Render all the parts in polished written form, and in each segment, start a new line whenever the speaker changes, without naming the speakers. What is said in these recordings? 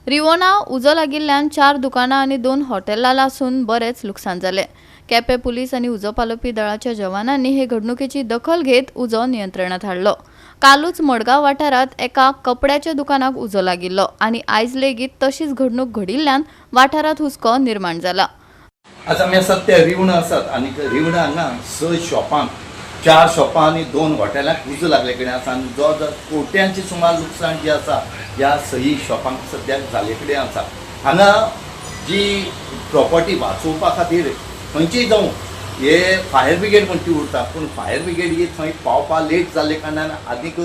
रिवोना उजो लागिल्ल्यान 4 दुकानां आनी 2 हॉटेलां लासून बरेच लुकसाण जाले। केपें पुलीस आनी उजो पालोवपी दळाच्या जवानांनी हे घडणुकेची दखल घेत उजो नियंत्रणात हाडलो। कालूच मडगांव वाठारात एका कपड्याच्या दुकानाक उजो लागिल्लो आनी आयज लेगीत तशीच घडणूक घडिल्ल्यान वाठारात हुस्को निर्माण जाला।
आज आमी आसात ते रिवणा आसात आनी रिवणा हांगा 6 शॉपांक 4 शॉपां आनी 2 हॉटेलांक उजो लागले कडेन आसा आनी जो कोट्यांची सुमार लुकसाण जी आसा ह्या 6 शॉपांक सद्याक जाले कडेन आसा। हांगा जी प्रॉपर्टी वाचोवपा खातीर खंयचीय जावं हे फायर ब्रिगेड म्हण ती उरता, पूण फायर ब्रिगेड ही थंय पावपा लेट जाल्ले कारणान आनीक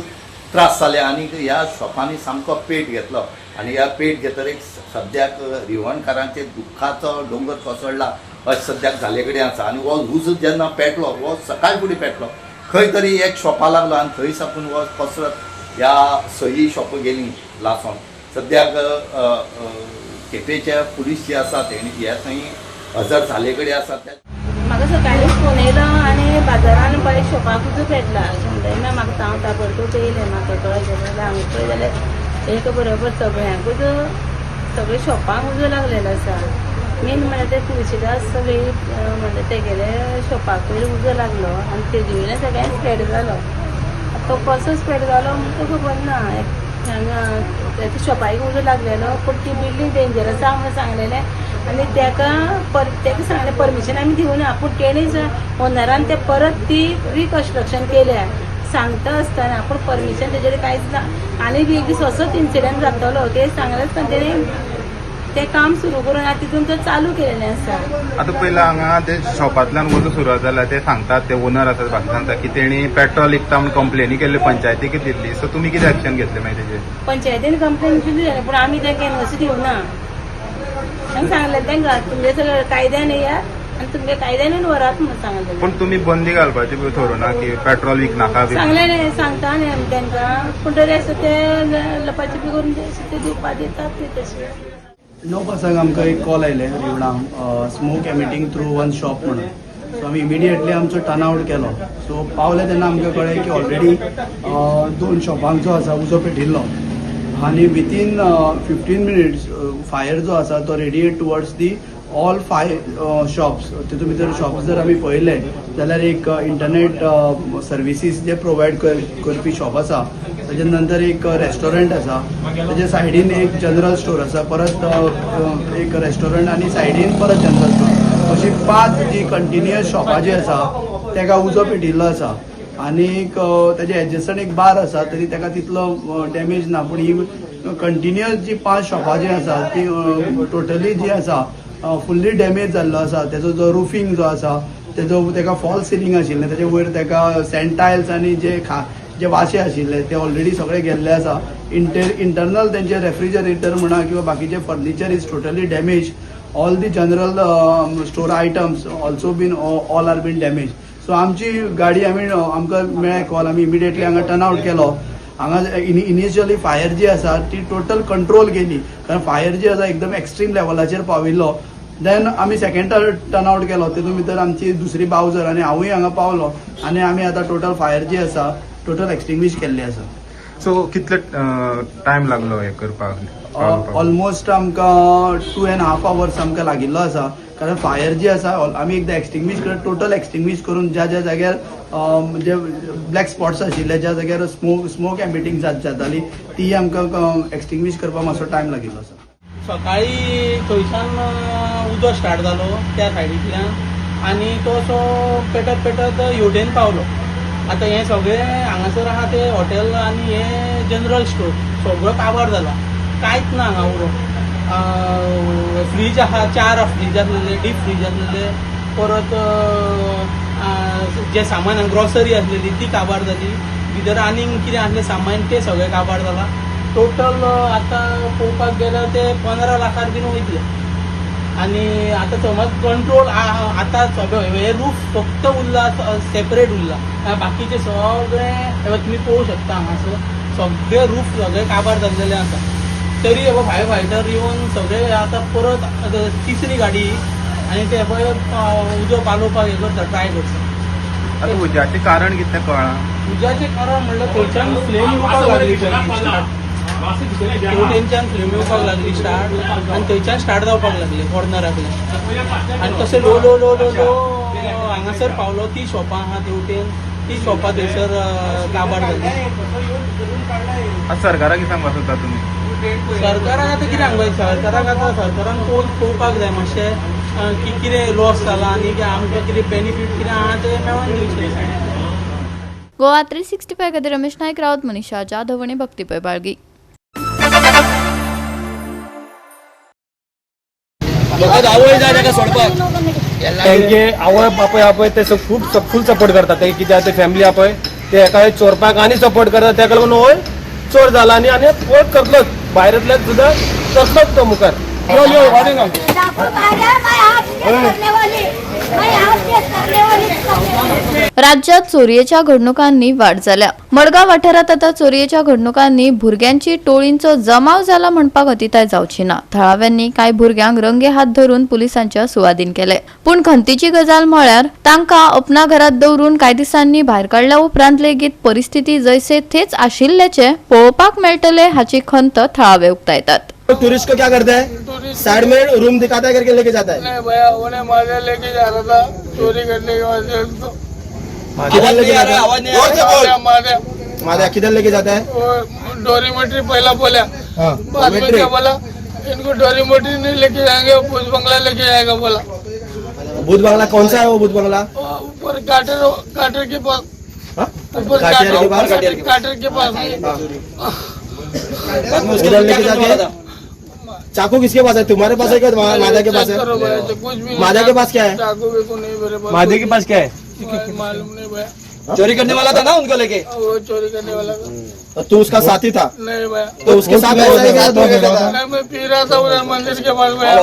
त्रास जाले आनी ह्या शॉपांनी सामको पेट घेतलो आनी ह्या पेट घेतरीक सद्याक रिवणकारांचे दुख्खाचो दोंगर कोसळ्ळा अशें सद्याक जाले कडेन आसा। आनी हो उजो जेन्ना पेटलो हो सकाळी फुडें पेटलो, खंय तरी एक शॉपा लागलो आनी थंय साकून हो पसरत ह्या 6 शॉपां गेलीं लासोन। सद्याक केपेच्या पुलीस जे आसा तेणी हे थंय हजर जाले कडेन आसा।
म्हाका सकाळी फोन येयलो आनी बाजारान बारीक शॉपाक उजो पेटला म्हणटना म्हाका हांव ताबडतोब येयलें। म्हाका कळ्ळें जाल्यार हांवें पळय जाल्यार एक बरोबर सगळ्यांकूच सगळे शॉपांक उजो लागलेलो आसा। मेन म्हणल्यार ते तुळशीदास सगळी म्हणजे तेगेले शॉपाकूय उजो लागलो आनी तेजे वयल्यान सगळ्यांक स्प्रेड जालो। तो कसो स्प्रेड जालो म्हणटा खबर ना। हांगा शॉपाक उजो लागलेलो पूण ती बिल्डींग डेंजरस आसा म्हणून सांगलेलें आनी तेका सांगलें परमिशन आमी दिवना, पूण तेणीच ओनरान ते परत ती रिकन्स्ट्रक्शन केल्या सांगता आसतना, पूण परमिशन तेजेर कांयच ना। आनी बी एक दीस असोच इन्सिडंट जातलो ते सांगले आसतना तेणी ते काम सुरू करून आतां तितून तो चालू केलेलें आसा।
आतां पयला हांगा ते शॉपांतल्यान वचून सुरवात जाल्या ते सांगतात ते ओनर आसात बाकी सांगता की तेणी पेट्रोल विकता म्हणून कंप्लेनी केल्ली पंचायतीक दिल्ली। सो तुमी कितें एक्शन घेतलें मागीर तेजेर?
पंचायतीन कंप्लेन केली जाल्यार पूण आमी तेंका एनओसी दिवना। तांकां सांगलें तेंकां तुमगे सगळें कायद्यान येयात आनी तुमगे कायद्यानूच व्हरात म्हणून सांगलें।
पूण तुमी बंदी घालपाची थारावना की पेट्रोल विकनाका बी
सांगलें सांगता न्ही आमी तेंकां, पूण तरी आसा ते लपाची बी करून ते दिवपा दितात ती तशी।
9 वर्सांक आमकां एक कॉल आयले Rivona smoke एमिटींग through one shop म्हणून। सो आमी इमिडिएटली आमचो टर्न आवट केलो। सो पावले तेन्ना आमकां कळ्ळें की ऑलरेडी 2 शॉपांक जो आसा उजो पेटिल्लो आनी विथीन 15 मिनिट्स फायर जो आसा तो radiate towards the all 5 shops. तितून भितर शॉप्स जर आमी पळयले जाल्यार एक इंटरनेट सर्विसीस जे प्रोवायड करपी शॉप आसा, ताजे नंतर एक रेस्टॉरंट आसा, ताजे सायडीन एक जनरल स्टोर आसा, परत एक रेस्टॉरंट आनी सायडीन परत जनरल स्टोर, अशी 5 जी कंटिन्युअस शॉपां जी आसा तेका उजो पेटिल्लो आसा। आनीक ताजे एडजस्टंट एक बार आसा तरी ताका तितलो डॅमेज ना, पूण ही कंटिन्युअस जी 5 शॉपां जी आसा ती टोटली जी आसा फुल्ली डॅमेज जाल्लो आसा। तेजो जो रुफींग जो आसा तेका फॉल सिलींग आशिल्लें, तेजे वयर तेका सँटायल्स आनी जे वाशे आशिल्ले ते ऑलरेडी सगळे गेल्ले आसा। इंटरनल तेंचे रेफ्रिजरेटर म्हणा किंवा बाकीचे furniture is totally damage. All the general store items also been all are been damage. So आमची गाडी आमकां मेळ्ळें कॉल, आमी इमिडिएटली हांगा टर्न आवट केलो। हांगा इनिशियली फायर जी आसा ती टोटल कंट्रोल केली, कारण फायर जी आसा एकदम एक्स्ट्रीम लेवलाचेर पाविल्लो। देन आमी सेकंड टर्न आवट केलो, तितून भितर आमची दुसरी बावजर आनी हांवूय हांगा पावलो आनी आमी आतां टोटल फायर जी आसा टोटल एक्सटिंग्विश केल्ली आसा।
सो कितले टायम लागलो हे करपाक?
ऑलमोस्ट आमकां 2.5 hours आमकां लागिल्लो आसा, कारण फायर जी आसा आमी एकदां एक्सटिंग्विश करत टोटल एक्सटिंग्विश करून ज्या जाग्यार म्हणजे ब्लॅक स्पॉट्स आशिल्ले, ज्या जाग्यार स्मोक एमिटींग जाताली ती आमकां एक्सटिंग्विश करपाक मातसो टायम लागिल्लो आसा।
सकाळी थंयच्यान उजो स्टार्ट जालो त्या सायडींतल्यान आनी तो असो पेटत पेटत हेवटेन पावलो। आतां हे सगळे हांगासर आहा ते हॉटेल आनी हे जनरल स्टोर सगळो काबार जाला, कांयच ना हांगा उरो। फ्रीज आहा, 4 फ्रीज आसलेले, डीप फ्रीज आसलेले, परत जे सामान ग्रॉसरी आसलेली ती काबार जाली, भितर आनीक कितें आसलें सामान ते सगळें काबार जाला। टोटल आतां पळोवपाक गेल्यार ते 15 लाखार बीन वयतले। आनी आतां समज कंट्रोल आतां सगळें हे रूफ फक्त उरला सेपरेट उरला, बाकीचे सगळे तुमी पळोवंक शकता हांगासर सगळे रूफ सगळे काबार जाल्लेले आसा। तरी फायर फायटर येवन सगळे आतां परत तिसरी गाडी आनी ते पळय उजो पालोवपाक हे करता, ट्राय करता।
आतां उज्याचें कारण कितें कळना?
उज्याचें कारण म्हणल्यार खंयच्यान फ्लेम येवपाक लागली। तेंच्यान फ्लेम येवपाक लागली स्टार्ट आनी थंयच्यान स्टार्ट जावपाक लागले कॉर्नराकले आनी तशें low low low low low हांगासर पावलो ती शॉपां आहा तेवटेन ती शॉपां थंयसर काबार जाली.
आज सरकाराक कितें सांगपाक सोदता तुमी?
सरकाराक आतां कितें सांगपाक सरकारान पळोवपाक जाय मातशें की कितें लॉस जाला आनी आमकां कितें बेनिफीट कितें आहा तें मेळोन दिवचें.
गोवा 365 खातीर रमेश नायक रावत, मनीषा जाधव आनी भक्तीपय बाळगी.
तेंचे आवय बापूय आपय ते खूब फूल सपोर्ट करतात ते कित्याक ते फॅमिली आपय ते एका चोरपाक आनी सपोर्ट करतात तेका लागून होय चोर जाला आनी वोट करतलोच भायरांतल्यान सुद्दां करतलोच तो मुखार. यो यो वाडे
राज्यात चोरयेच्या घडणुकांनी वाढ जाल्या. मडगांव वाठारात आता चोरयेच्या घडणुकांनी भुरग्यांची टोळींचो जमाव जाला म्हणपाक अतिताय जावची ना. थळाव्यांनी कांय भुरग्यांक रंगे हात धरून पुलिसांच्या सुवादीन केले. पूण खंतीची गजाल म्हळ्यार तांकां अपना घरात दवरून कांय दिसांनी भायर काडल्या उपरांत लेगीत परिस्थिती जैसे थेच आशिल्ल्याचे पळोवपाक मेळटले हाची खंत थळावे उक्तायतात.
टूरिस्ट को क्या करता है साइड में रूम दिखाता है करके लेके जाता है.
नहीं भैया उन्हें मारे लेके जा रहा था चोरी करने के बाद से तो
किधर लेके जाता है? मारे किधर लेके जाता है?
वो डोरीमेट्री पहला बोला
हाँ,
बाद में क्या बोला इनको डोरीमेट्री नहीं लेके जाएंगे भूत बंगला लेके जाएगा बोला.
भूत बंगला कौन सा है वो भूत बंगला?
ऊपर काटर के पास
हाँ?
ऊपर
काटियर के पास?
काटर के पास
उधर लेके जाके चाकू किसके पास है? तुम्हारे पास है क्या मादा के पास है?
करो भैया तो कुछ भी
मादा के पास क्या है?
चाकू भी को नहीं मेरे पास
मादे के पास क्या है?
मालूम नहीं भैया
चोरी करने वाला था ना उनको लेके.
वो चोरी करने वाला था.
और तू उसका साथी था
नहीं भैया
तो उसके साथ ऐसा ही क्या धोखे देता?
नहीं मैं पी रहा था उधर मंदिर के पास भैया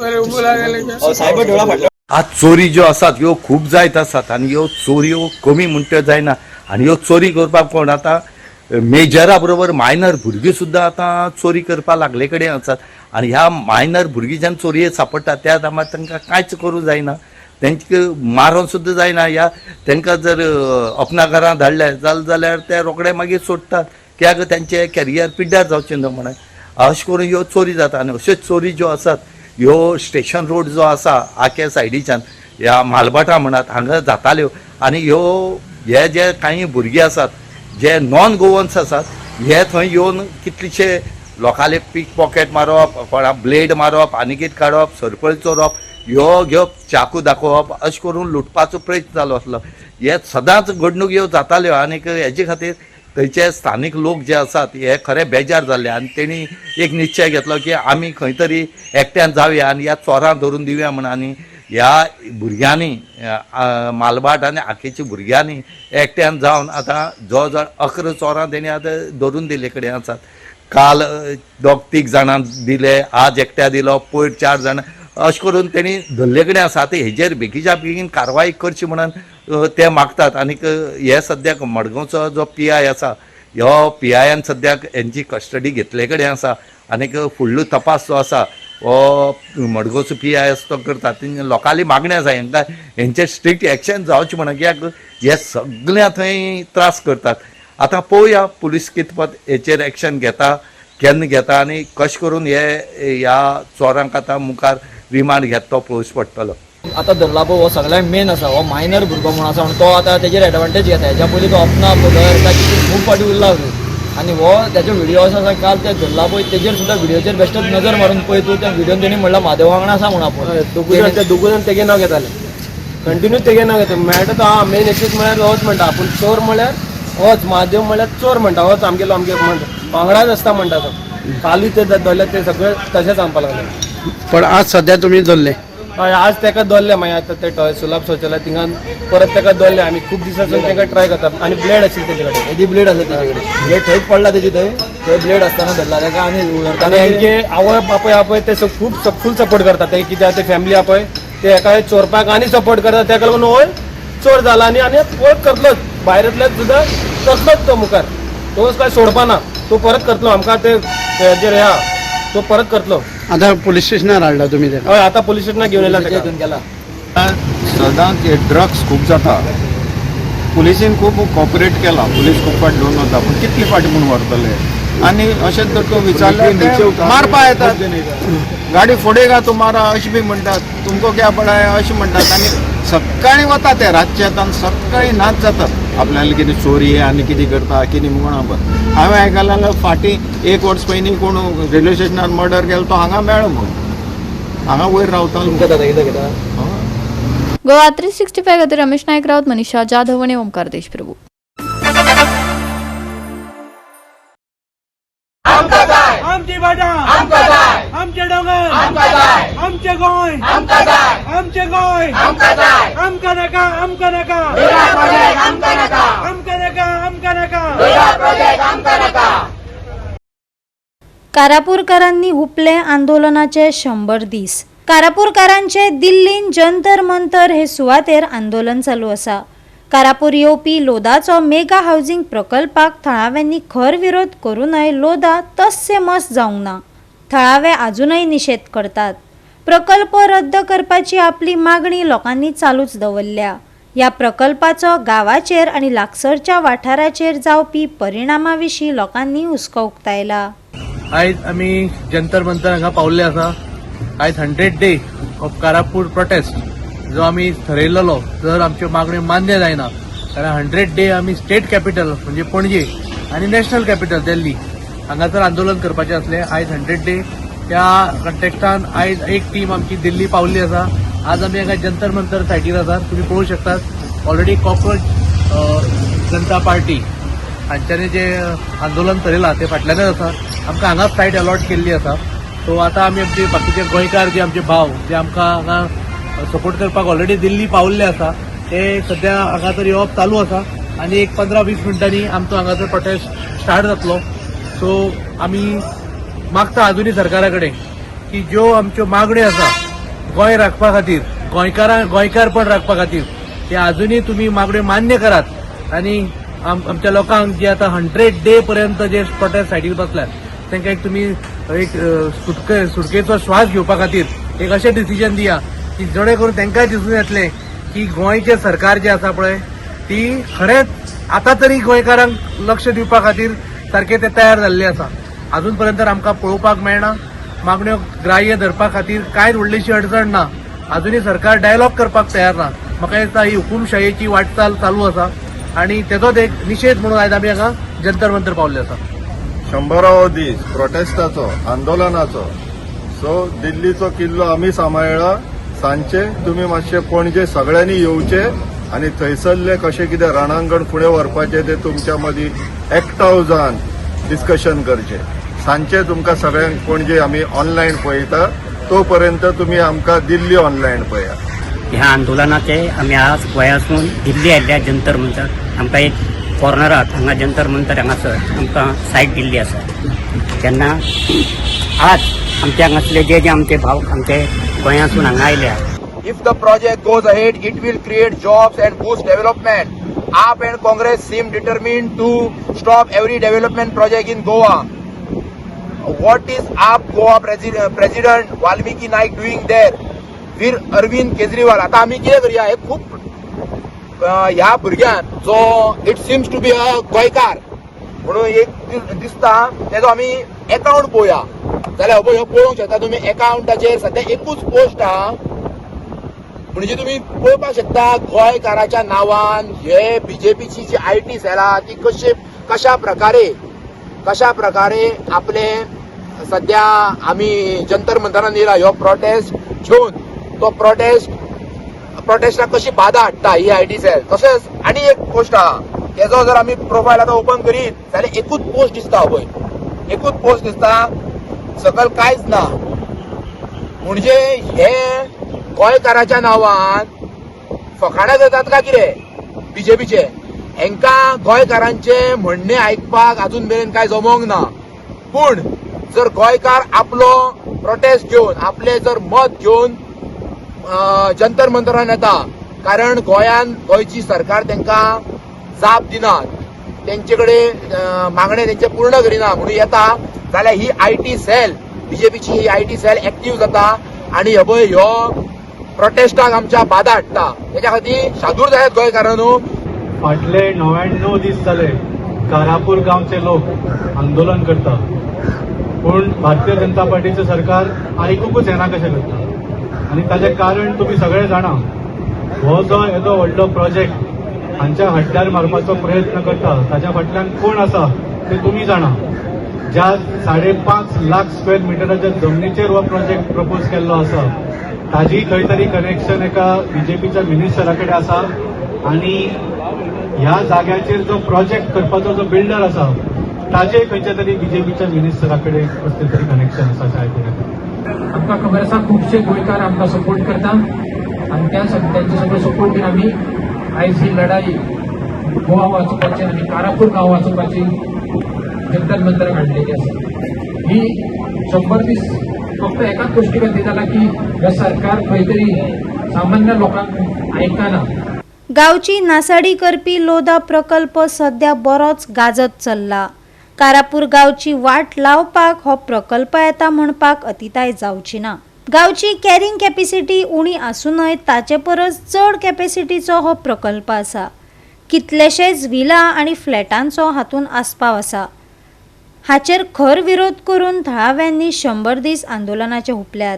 मेरे बुला के लेके
साहेब डोळा फाटलो.
आज चोरी ज्यो आसात ह्यो खूब जायत आसात आनी ह्यो चोरयो कमी म्हणटा जायना आनी ह्यो चोरी करपाक कोण आतां मेजरा बरोबर मायनर भुरगीं सुद्दां आतां चोरी करपाक लागले कडेन आसात आनी ह्या मायनर भुरगीं जेन्ना चोरयेक सापडटा त्या टायमार तांकां कांयच करूं जायना तेंचे मारोन सुद्दां जायना ह्या तांकां जर अपना घरां धाडले जाल्यार ते रोखडे मागीर सोडटात कित्याक तेंचे कॅरियर पिड्ड्यार जावचें न्हू म्हणून अशें करून ह्यो चोरी जाता आनी अश्योच चोरी ज्यो आसात ह्यो स्टेशन रोड जो आसा आख्या सायडीच्यान ह्या मालबाटा म्हणत हांगा जाताल्यो आनी हे जे कांय भुरगीं आसात जे नॉन गोवन्स आसात हे थंय येवन कितलेशे लोकांले पीक पॉकेट मारप कोणा ब्लेड मारप आनी कितें काडप सरपळ चोरप ह्यो घेवप चाकू दाखोवप अशें करून लुटपाचो प्रयत्न जालो आसलो. हे सदांच घडणूक ह्यो जाताल्यो आनीक हेजे खातीर थंयचे स्थानीक लोक जे आसात हे खरे बेजार जाल्ले आनी तेणी एक निश्चय घेतलो की आमी खंय तरी एकट्यान जावया आनी ह्या चोरांक धरून दिवया म्हण आनी ह्या भुरग्यांनी मालबाट आनी आखेच्या भुरग्यांनी एकट्यान जावन आतां जवळ जवळ 11 चोरां तेणी आतां धरून दिले कडेन आसात. काल 2-3 जाणांक दिले, आज एकट्या दिलो, पयर 4 जाणां अशें करून तेणी धरले कडेन आसा. आतां हेजेर बेगीच्या बेगीन कारवाय करची म्हणून ते मागतात. आनीक हे सद्याक मडगांवचो जो PI आसा ह्यो PIन सद्याक हेंची कस्टडी घेतले कडेन आसा आनीक फुडलो तपास जो आसा हो मडगांवचो PI आसा तो करता. लोकांली मागणी आसा हांकां हेंचेर स्ट्रिक्ट एक्शन जावचें म्हणून कित्याक हे सगळ्या थंय त्रास करतात. आतां पळोवया पुलीस कितपत हेचेर एक्शन घेता केन्ना घेता आनी कशें करून ह्या चोरांक आतां मुखार रिमांड घेता तो पळोवचो पडटलो.
आता धरला पळय हो सगळ्यात मेन आसा हो मायनर भुरगो म्हणून आसा तो आता तेजेर एडवांटेज घेता. हेच्या पयलीं तो अपना घर खूब फाटी उरला आनी हो तेजो व्हिडिओ आसा काल ते धरला पळय तेजेर सुद्दां व्हिडिओचेर बेश्टोच नजर मारून पळय तूं त्या व्हिडिओन तेणी म्हणला म्हादेव वांगडा आसा म्हणून आपण
ते दोगूय जाण तेगे नांव घेताले कंटिन्यू तेगे नांव घेता मेळटा तो हांव मेन एक्सीस म्हळ्यार होच म्हणटा आपूण चोर म्हळ्यार होच महादेव म्हळ्यार चोर म्हणटा होच आमगेलो म्हणटा वांगडाच आसता म्हणटा तो. कालूय ते धरले ते सगळे तशेंच सांगपाक लागले.
पण आज सध्या तुम्ही धरले
हय आज तेका दवरले मागीर आतां ते सुलाब शौचालय थिंगान परत तेका दवरले आमी खूब दिसांसून तेका ट्राय करता आनी ब्लेड आशिल्ली तेजे कडेन
हेजी ब्लेड आसा तेजे कडेन ब्लेड थंयच पडला तेजी थंय ब्लेड आसतना धरला तेका आनी
आनी हेंचे आवय बापूय आपय ते खूब फूल सपोर्ट करता ते कित्याक ते फॅमिली आपय ते एका चोरपाक आनी सपोर्ट करता तेका लागून होय चोर जाला आनी वोट करतलोच भायरांतल्यान सुद्दां करतलोच तो मुखार तो काय सोडपाना तो परत करतलो आमकां ते हेजेर ह्या तो परत करतलो.
आता पोलीस स्टेशनार हाडला तुम्ही त्याला
हय आतां पुलीस स्टेशनार घेवन येयला तेका
गेला.
सदांच हे ड्रग्स खूब जाता. पुलिसीन खूब कॉपरेट केला पुलीस खूब फाटी घेवन वता पूण कितली फाटी म्हूण व्हरतले
आणि अशेंच जर तो विचारलं ते मारपा येतात. गाडी फुडेगा तुम्हारा अशी बी म्हणटात, तुमको क्या पडा अशी म्हणटात. आणि सकाळी वता ते रातचे येतात आणि सकाळी नाच जातात. आपल्याला कितें चोरी आनी कितें करता कितें म्हणून पण हांवें आयकलां फाटीं 1 वर्स पयलीं कोण रेल्वे स्टेशनार मर्डर केलो तो हांगा मेळ्ळो म्हणून. हांगा वयर रावता.
गोवा 365 खातीर रमेश नायक रावत, मनीषा जाधव आणि ओमकार देशप्रभू.
आमची भाषा आमचे डोंगर आमचे गोंय आमचे गोंय आमका नका आमका नका आमका नका आमका नका.
कारापूरकारांनी हुपले आंदोलनाचे 100 दीस. कारापूरकारांचे दिल्लीन जंतर मंतर हे सुवातेर आंदोलन चालू आसा. कारापूर येवपी लोदाचो मेगा हावसिंग प्रकल्पाक थळाव्यांनी खर विरोध करूनय लोदा तस्से मस जावंक ना. थळावे अजूनय निषेध करतात. प्रकल्प रद्द करपाची आपली मागणी लोकांनी चालूच दवरल्या. या प्रकल्पाचो गावाचेर आणि लागसरच्या वाठाराचेर जावपी परिणामा विशीं लोकांनी हुस्को उक्तायला.
आयज आमी जंतर मंतर हांगा पावल्ले आसा. आयज 100 डे ऑफ कारापूर प्रोटेस्ट जो आम्ही ठरयलेलो. जर आमच्यो मागण्यो मान्य जायना जाल्यार 100 डे आम्ही स्टेट कॅपिटल म्हणजे पणजे आणि नॅशनल कॅपिटल दिल्ली हांगासर आंदोलन करपाचें असलें. आयज 100 डे त्या कॉन्टेक्स्टान आयज एक टीम आमची दिल्ली पावल्ली आसा. आज आमी हांगा जंतर मंतर सायटीर आसात. तुम्ही पळोवंक शकतात ऑलरेडी कॉक्रोच जनता पार्टी हांच्यानी जे आंदोलन ठरयलां ते फाटल्यानच आसा. आमकां हांगाच सायट अलॉट केल्ली आसा. सो आतां आमी आमचे बाकीचे गोंयकार जे आमचे भाव जे आमकां हांगा सपोर्ट करपाक ऑलरेडी दिल्ली पावल्ले आसा ते सध्या हांगासर येवप चालू आसा. आनी एक 15-20 मिनटांनी आमचो हांगासर प्रोटेस्ट स्टार्ट जातलो. सो आमी मागता अजूनही सरकारा कडेन की ज्यो आमच्यो मागण्यो आसा गोंय राखपा खातीर गोंयकारपण राखपा खातीर ते अजूनही तुमी मागण्यो मान्य करात. आनी आमच्या लोकांक जे आता 100 डे पर्यंत जे प्रोटेस्ट सायडीर बसल्यात तांकां एक तुमी एक सुटकेचो श्वास घेवपा खातीर एक अशें डिसिजन दिया की जेणे करून तांकांय दिसून येतलें की गोंयचे सरकार जे आसा पळय ती खरेंच आतां तरी गोंयकारांक लक्ष दिवपा खातीर सारखे ते तयार जाल्ले आसा. अजून पर्यंत आमकां पळोवपाक मेळना. मागण्यो ग्राह्य धरपा खातीर कांयच व्हडलीशी अडचण ना. अजूनही सरकार डायलॉग करपाक तयार ना. म्हाका दिसता ही हुकुमशायेची वाटचाल चालू आसा आणि तेजोच एक निषेध म्हणून आयज आमी हांगा जंतर मंतर पावल्ले आसा.
100वा दीस प्रोटेस्टाचो आंदोलनाचो. सो दिल्लीचो किल्लो आमी सांबाळ्ळा. सांजचे तुमी मातशे पणजे सगळ्यांनी येवचे आणि थंयसरले कशें कितें रणांगण फुडें व्हरपाचें ते तुमच्या मदीं एकठांय जावन डिस्कशन करचें. सांजचे तुमकां सगळ्यांक पणजे आमी ऑनलायन पळयता. तो पर्यंत तुमी आमकां दिल्ली ऑनलायन पळया.
ह्या आंदोलनाचे आमी आज गोंयासून दिल्ली आयिल्ल्या जंतर मंतर आमकां एक कॉर्नराक हांगा जंतर मंतर हांगासर आमकां सायट दिल्ली आसा. तेन्ना आज आमचे हांगासले जे आमचे भाव आमचे गोंयासून हांगा आयल्या.
If the project goes ahead, it will create jobs and boost development. AAP and Congress seem determined to stop every development project in Goa. What is AAP Goa President Valmiki Naik doing there? वीर अरविंद केजरीवाल. आता आम्ही कितें करया हे खूप ह्या भुरग्यान जो it seems to be a गोंयकार म्हणून एक दिसता तेजो आमी अकाउंट पळोवया जाल्यार हो पळोवंक शकता तुमी. अकाउंटाचेर सध्या एकूच पोस्ट आहा. म्हणजे तुम्ही पळोवपाक शकता गोंयकाराच्या नांवान हे बीजेपीची जी IT सेल आहा ती कशा प्रकारे आपले सध्या आमी जंतर मंतरान येयला ह्यो प्रोटेस्ट घेवन तो प्रोटेस्टाक कशी बाधा हाडटा ही IT सेल. तशेंच आनी एक पोस्ट आहा तेजो जर आमी प्रोफायल आतां ओपन करीत जाल्यार एकूच पोस्ट दिसता पळय. एकूच पोस्ट दिसता सकयल कांयच ना. म्हणजे हे गोंयकाराच्या नांवान फकाणां करतात काय कितें बीजेपीचे. हांकां गोंयकारांचे म्हणणे आयकपाक अजून मेरेन कांय जमोंक ना. पूण जर गोंयकार आपलो प्रोटेस्ट घेवन आपले जर मत घेवन जंतर मंतरान येता कारण गोंयची सरकार तांकां जाप दिनात, तेंचे कडेन मागणे तेंचे पूर्ण करिना म्हणून येता जाल्यार ही IT सेल बीजेपीची ही IT सेल एक्टीव जाता आणि ह्यो प्रोटेस्टाक आमच्या बाधा हाडटा. तेच्या खातीर शादूर जायात गोंयकारांनो.
फाटले 99 दीस जाले कारापूर गावचे लोक आंदोलन करता पूण भारतीय जनता पार्टीचं सरकार आयकूंकच येना कशें करता आनी ताचें कारण तुमी सगळे जाणा हो जो येदो व्हडलो प्रोजेक्ट हांच्या हड्ड्यार मारपाचो प्रयत्न करता ताच्या फाटल्यान कोण आसा ते तुमी जाणा ज्या 5.5 लाख स्क्वेअर मिटराच्या जमनीचेर हो प्रोजेक्ट प्रपोज केल्लो आसा ताजी खंय तरी कनेक्शन एका बीजेपीच्या मिनिस्टरा कडेन आसा आनी ह्या जाग्याचेर जो प्रोजेक्ट करपाचो जो बिल्डर आसा ताजे खंयच्या तरी बीजेपीच्या मिनिस्टरा कडेन कसलें तरी कनेक्शन आसा अशें आयकून येता.
आमकां खबर आसा खुबशे गोंयकार आमकां सपोर्ट करता आनी त्यांचे सगळे सपोर्ट घेवन आमी आयज ही लढाई गोवा वाचोवपाची आनी कारापूर गांव वाचोवपाची जंतर मंतर काडलेली आसा. ही 100 दीस फक्त एकाच गोष्टी खातीर जाला की हे सरकार खंय तरी सामान्य लोकांक आयकना.
गावची नासाडी करपी लोदा प्रकल्प सध्या बरोच गाजत चल्ला. कारापूर गावची वाट लावपाक हो प्रकल्प येता म्हणपाक अतिताय जावची ना. गावची कॅरिंग कॅपॅसिटी उणी आसूनय ताचे परस चड कॅपॅसिटीचो हो प्रकल्प आसा. कितलेशेच विला आनी फ्लॅटांचो हातून आस्पाव आसा. हाचेर खर विरोध करून थळाव्यांनी 100 दीस आंदोलनाचे हुपल्यात.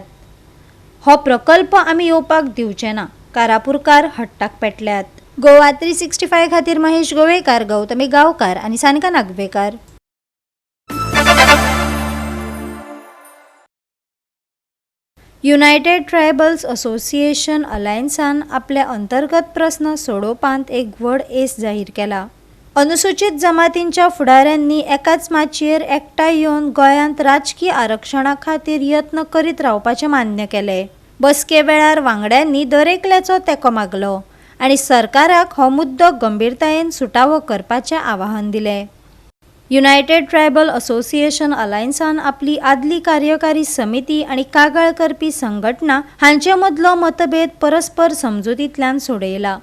हो प्रकल्प आमी येवपाक दिवचे ना, कारापूरकार हट्टाक पेटल्यात. गोवा 365 खातीर महेश गोवेकार, गौतमी गांवकार आनी Sanika Nagvekar. United Tribals Association अलायन्सान आपले अंतर्गत प्रस्न सोडोवपांत एक व्हड येस जाहीर केला. अनुसूचित जमातींच्या फुडाऱ्यांनी एकाच माचयेर एकठांय येवन गोंयांत राजकीय आरक्षणा खातीर यत्न करीत रावपाचें मान्य केले. बसके वेळार वांगड्यांनी दरेकल्याचो तेंको मागलो आनी सरकाराक हो मुद्दो गंभीरतायेन सुटावो करपाचें आवाहन दिलें. युनायटेड ट्रायबल असोसिएशन अलायन्सान आपली आदली कार्यकारी समिती आनी कागाळ करपी संघटना हांचे मदलो मतभेद परस्पर समजुतींतल्यान सोडयला.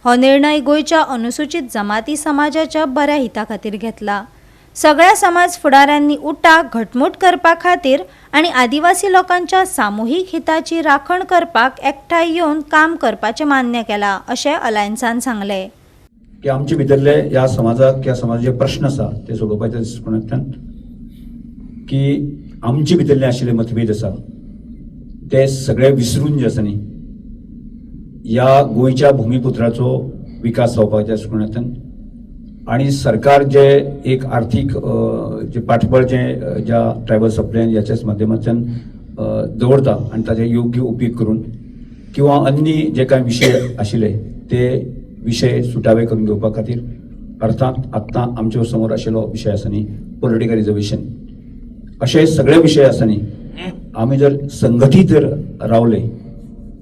हो निर्णय गोंयच्या अनुसूचित जमाती समाजाच्या बऱ्या हिता खातीर घेतला. सगळ्या समाज फुडाऱ्यांनी उठाव घटमूट करपा खातीर आनी आदिवासी लोकांच्या सामुहीक हिताची राखण करपाक एकठांय येवन काम करपाचें मान्य केलां अशें अलायन्सान सांगलें.
की आमचे भितरले ह्या समाजाक ह्या समाजाचे प्रश्न आसा ते सोडोवपाचे दृश्टिकोनांतल्यान की आमचे भितरले आशिल्ले मतभेद आसा ते सगळे विसरून जे आसा न्ही ह्या गोंयच्या भुमिपुत्राचो विकास जावपाच्या दृश्टिकोनांतल्यान आनी सरकार जे एक आर्थीक जे पाठबळ जे ज्या ट्रायबल सप्लायन ह्याच्याच माध्यमांतल्यान दवरता आनी ताचे योग्य उपेग करून किंवा अन्य जे कांय विशय आशिल्ले ते विषय सुटावे करून घेवपा खातीर अर्थात आत्तां आमच्या समोर आशिल्लो विशय आसा न्ही पॉलिटिकल रिजर्वेशन अशे सगळे विशय आसा न्ही आमी जर संघटीत जर रावले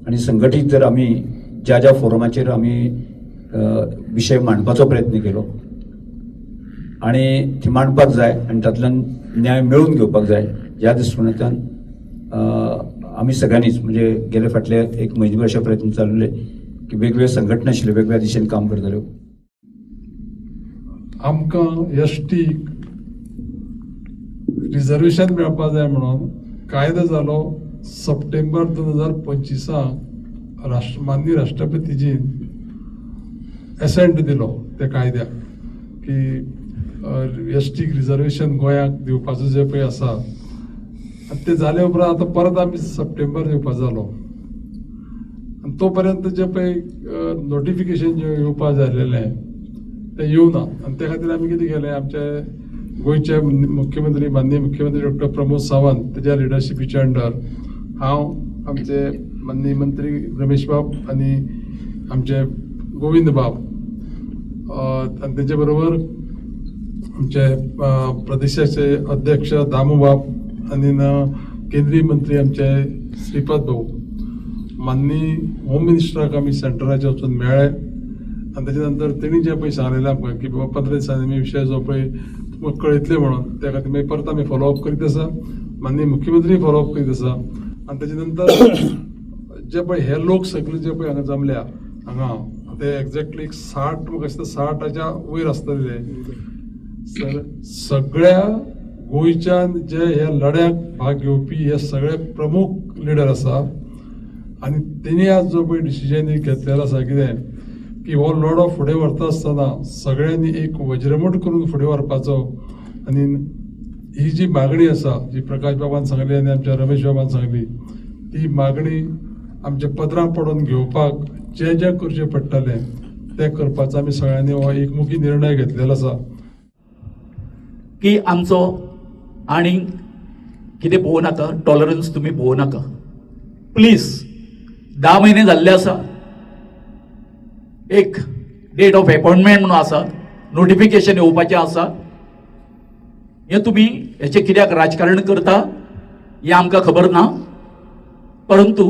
आनी संघटीत जर आमी ज्या ज्या फोरमाचेर आमी विशय मांडपाचो प्रयत्न केलो आनी ती मांडपाक जाय आनी तातूंतल्यान न्याय मेळून घेवपाक जाय ह्या दृश्टिकोनांतल्यान आमी सगळ्यांनीच म्हणजे गेले फाटले एक म्हयनेभर अशे प्रयत्न चालले की वेगवेगळ्या संघटना आशिल्ल्यो वेगवेगळ्या दिशेन काम करताल्यो.
आमकां एसटी रिजर्वेशन मेळपा जाय म्हणून कायदो जालो सप्टेंबर 2025 माननीय राष्ट्रपतीजीन एसेंट दिलो त्या कायद्याक की एसटीक रिजर्वेशन गोंयाक दिवपाचो जे पळय आसा आनी ते जाले उपरांत आतां परत आमी सप्टेंबर दिवपाक जालो आनी तो पर्यंत जे पळय नोटिफिकेशन जे येवपाक जाल्लेलें तें येवना आनी त्या खातीर आमी कितें केलें आमचे गोंयचे मुख्यमंत्री माननीय मुख्यमंत्री डॉक्टर प्रमोद सावंत तेज्या लिडरशिपीच्या अंडर हांव आमचे माननीय मंत्री रमेश बाब आनी आमचे गोविंद बाब आनी तेजे बरोबर आमचे प्रदेशाचे अध्यक्ष दामू बाब आनी केंद्रीय मंत्री आमचे श्रीपाद भाऊ माननीय होम मिनिस्टराक आमी सेंटराचे वचून मेळ्ळे आनी तेजे नंतर तेणी जे पळय सांगलेलें आमकां की बाबा 15 दिसांनी विशय जो पळय तुमकां कळयतले म्हणून त्या खातीर मागीर परत आमी फॉलोअप करीत आसा माननीय मुख्यमंत्री फॉलोअप करीत आसा आनी तेजे नंतर जे पळय हे लोक सगळे जे पळय हांगा जमल्या हांगा ते एक्झॅक्टली 60 म्हाका दिसता 60च्या वयर आसतले सगळ्या गोंयच्या जे ह्या लढ्याक भाग घेवपी हे सगळे प्रमुख लिडर आसा आनी तेणी आज जो पळय डिसिजन घेतलेलो आसा कितें की हो लढो फुडें व्हरता आसतना सगळ्यांनी एक वज्रमूठ करून फुडें व्हरपाचो आनी ही जी मागणी आसा जी प्रकाश बाबान सांगली आनी आमच्या रमेश बाबान सांगली ती मागणी आमच्या पदरां पडून घेवपाक जे जे करचें पडटलें ते करपाचो आमी सगळ्यांनी हो एकमुखी निर्णय घेतलेलो आसा
की आमचो आनी कितें पळोवं नाका, टॉलरन्स तुमी पळोवं नाका. प्लीज 10 महिने जाल्ले आसा, एक डेट ऑफ अपॉइंटमेंट म्हणून आसा, नोटिफिकेशन येवपाचें आसा. हें तुमी हेचें कित्याक राजकारण करता हें आमकां खबर ना, परंतु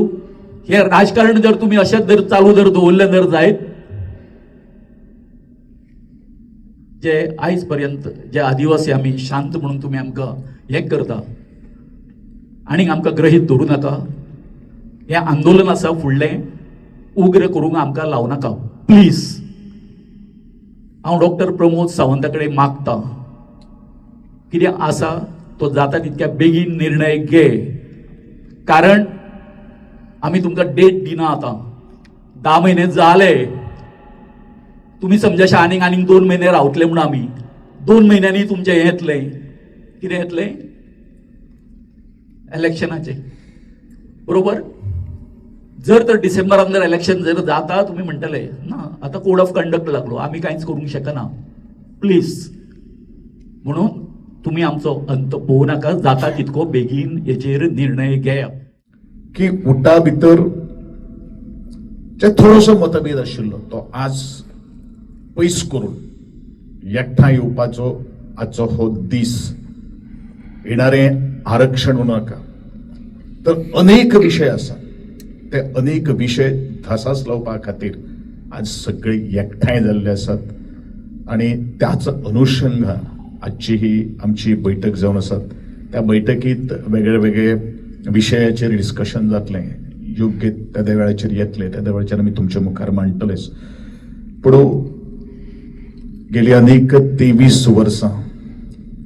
हें राजकारण जर तुमी अशेंच जर चालू जर दवरलें जर जायत, जे आयज पर्यंत जे आदिवासी आमी शांत म्हणून तुमी आमकां हें करता आनीक आमकां ग्रहीत धरूं नाका. हें आंदोलन आसा फुडलें उग्र करूंक आमकां लावं नाका प्लीज. हांव डॉक्टर प्रमोद सावंता कडेन मागतां, कितें आसा तो जाता तितक्या बेगीन निर्णय घे, कारण आमी तुमकां डेट दिना आतां. 10 महिने जाले, तुमी समजा आनीक 2 महिने रावतले म्हणून आमी 2 महिन्यांनी तुमचें हें येतलें, कितें येतलें, इलेक्शनाचें, बरोबर. जर तर डिसेंबरान जर इलेक्शन जर जाता तुमी म्हणटले ना आतां कोड ऑफ कंडक्ट लागलो, आमी कांयच करूंक शकना प्लीज. म्हणून तुमी आमचो अंत पळोवं नाका, जाता तितको बेगीन हेचेर निर्णय घेया.
की उठा भितर जे थोडोसो मतभेद आशिल्लो तो आज पयस करून एकठांय येवपाचो आजचो हो दीस. येणारें आरक्षण म्हणू नाका, तर अनेक विशय आसा, ते अनेक विशय धासास लावपा खातीर आज सगळे एकठांय जाल्ले आसात आनी त्याच अनुशंगान आजची ही आमची बैठक जावन आसात. त्या बैठकीत वेगळे वेगळे विशयाचेर डिस्कशन जातलें, योग्य त्या वेळाचेर येतले, त्या वेळाचेर आमी तुमच्या मुखार मांडटलेच. पूण गेली अनेक 23 वर्सां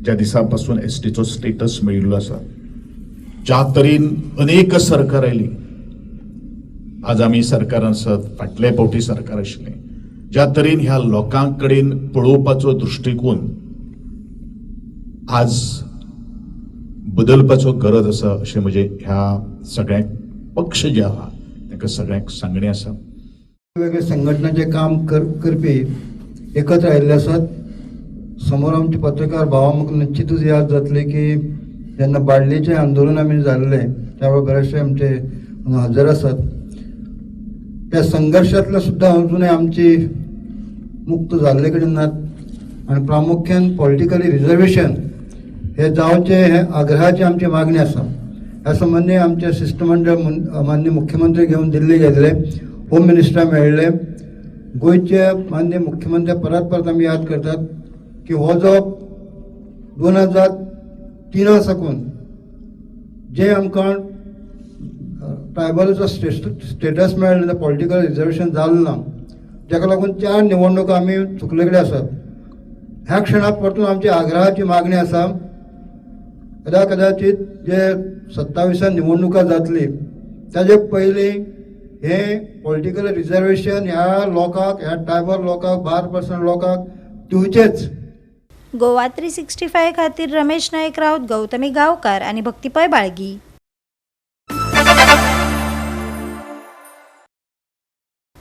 ज्या दिसा पासून एसटीचो स्टेटस मेळिल्लो आसा, ज्या तरेन अनेक सरकार आयली, आज आमी सरकार आसात, फाटले फावटी सरकार आशिल्लें, ज्या तरेन ह्या लोकां कडेन पळोवपाचो दृश्टिकोन आज बदलपाचो गरज आसा अशें म्हजें ह्या सगळ्या पक्ष जे आहा तांकां सगळ्यांक सांगणें आसा.
वेगवेगळ्या संघटनांचे काम करपी एकत्र आयिल्ले आसात. समोर आमचे पत्रकार भावा म्हाका निश्चितूच याद जातली की जेन्ना बाळ्ळेचें आंदोलन आमी जाल्लें त्या वेळार बरेचशे आमचे हांगा हजर आसात. त्या संघर्शांतले सुद्दां अजुनूय आमची मुक्त जाल्ले कडेन नात आनी प्रामुख्यान पॉलिटिकली रिजर्वेशन हे जावचे हे आग्रहाची आमची मागणी आसा. ह्या संबंधी आमचे शिष्टमंडळ मान्य मुख्यमंत्री घेवन दिल्ली गेल्ले, होम मिनिस्टरा मेळ्ळे, गोंयचे मान्य मुख्यमंत्री परत आमी याद करतात की हो जो 2003 साकून जे आमकां ट्रायबलाचो स्टेटस मेळ्ळो, पॉलिटिकल रिजर्वेशन जालें ना, जाका लागून 4 निवडणुका आमी चुकले कडेन आसात. ह्या क्षणाक परतून आमची आग्रहाची मागणी आसा, कदाचित जे 27 निवडणुका जातली ताजे पयलीं हे पॉलिटिकल रिजर्वेशन ह्या लोकांक, ह्या ट्रायबल लोकांक, 12% लोकांक दिवचेच.
गोवा 365 खातीर रमेश नायक राऊत, गौतमी गांवकार आनी भक्तीपय बाळगी.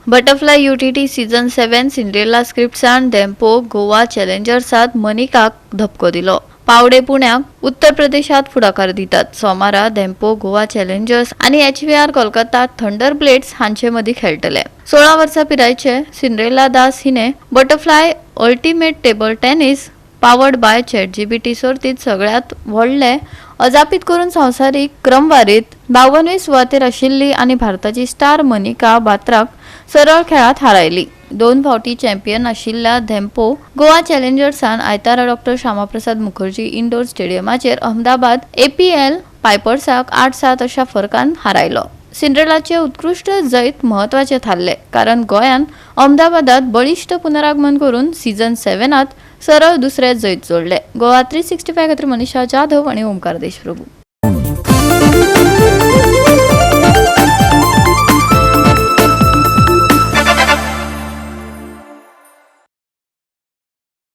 बटरफ्लाय UTT सीझन 7 सिंड्रेला स्क्रिप्ट्सान धेंपो गोवा चॅलेंजर्सात मनिकाक धपको दिलो. पावडे पुण्याक उत्तर प्रदेशात फुडाकार दितात. सोमारा धेंपो गोवा चॅलेंजर्स आणि HVR कोलकाता थंडर ब्लेड्स हांचे मदीं खेळटले. 16 वर्सां पिरायेचे सिंड्रेला दास हिने Butterfly Ultimate Table Tennis powered by ChatGPT सर्तीत सगळ्यात व्हडले अजापीत करून संवसारीक क्रमवारीत 52वी सुवातेर आशिल्ली आनी भारताची स्टार मनिका बात्राक सरळ खेळात हारायली. 2 फावटी चॅम्पियन आशिल्ल्या धेंपो गोवा चॅलेंजर्सान आयतारा डॉ. श्यामाप्रसाद मुखर्जी इंडोर स्टेडियमाचेर अहमदाबाद APL पायपर्साक 8-7 अशा फरकान हारायलो. सिंड्रेलाचे उत्कृष्ट जैत महत्वाचे थारले, कारण गोंयान अहमदाबादात बळिश्ट पुनरागमन करून सीझन 7त सरळ दुसरे जैत जोडले. गोवा 365 खातीर मनीषा जाधव आणि ओमकार देशप्रभू.